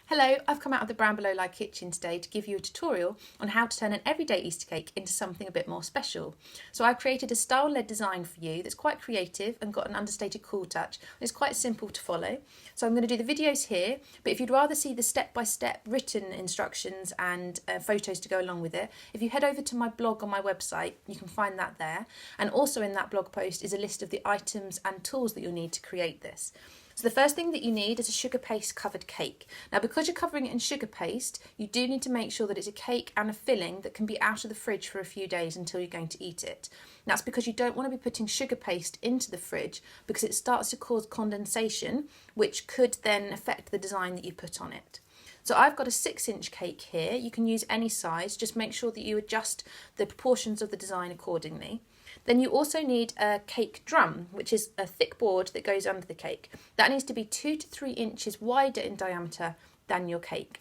Hello, I've come out of the Brambleolai kitchen today to give you a tutorial on how to turn an everyday Easter cake into something a bit more special. So I've created a style-led design for you that's quite creative and got an understated cool touch. It's quite simple to follow. So I'm going to do the videos here, but if you'd rather see the step-by-step written instructions and photos to go along with it, if you head over to my blog on my website, you can find that there. And also in that blog post is a list of the items and tools that you'll need to create this. So the first thing that you need is a sugar paste covered cake. Now because you're covering it in sugar paste, you do need to make sure that it's a cake and a filling that can be out of the fridge for a few days until you're going to eat it. And that's because you don't want to be putting sugar paste into the fridge because it starts to cause condensation, which could then affect the design that you put on it. So I've got a 6-inch cake here. You can use any size, just make sure that you adjust the proportions of the design accordingly. Then you also need a cake drum, which is a thick board that goes under the cake. That needs to be 2 to 3 inches wider in diameter than your cake.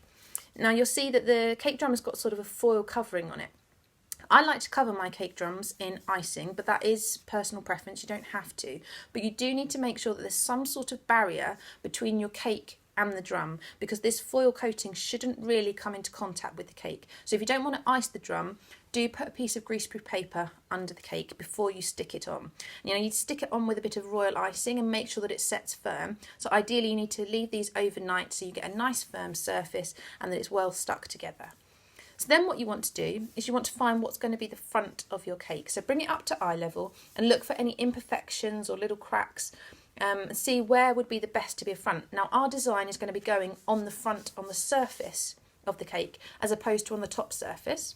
Now you'll see that the cake drum has got sort of a foil covering on it. I like to cover my cake drums in icing, but that is personal preference, you don't have to. But you do need to make sure that there's some sort of barrier between your cake and the drum, because this foil coating shouldn't really come into contact with the cake. So if you don't want to ice the drum, do put a piece of greaseproof paper under the cake before you stick it on. You need to stick it on with a bit of royal icing and make sure that it sets firm. So ideally you need to leave these overnight so you get a nice firm surface and that it's well stuck together. So then what you want to do is you want to find what's going to be the front of your cake. So bring it up to eye level and look for any imperfections or little cracks. And see where would be the best to be a front. Now our design is going to be going on the front, on the surface of the cake, as opposed to on the top surface.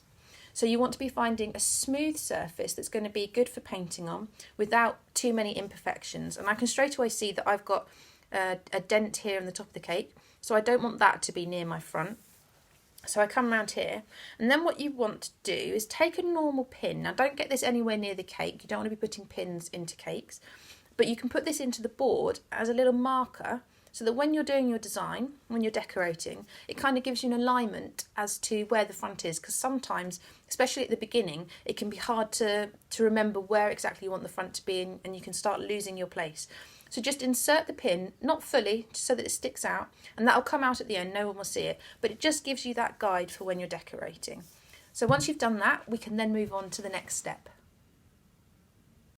So you want to be finding a smooth surface that's going to be good for painting on without too many imperfections. And I can straight away see that I've got a dent here in the top of the cake, so I don't want that to be near my front. So I come around here, and then what you want to do is take a normal pin. Now don't get this anywhere near the cake, you don't want to be putting pins into cakes. But you can put this into the board as a little marker so that when you're doing your design, when you're decorating, it kind of gives you an alignment as to where the front is, because sometimes, especially at the beginning, it can be hard to remember where exactly you want the front to be, and you can start losing your place. So just insert the pin, not fully, just so that it sticks out, and that'll come out at the end, no one will see it, but it just gives you that guide for when you're decorating. So once you've done that, we can then move on to the next step.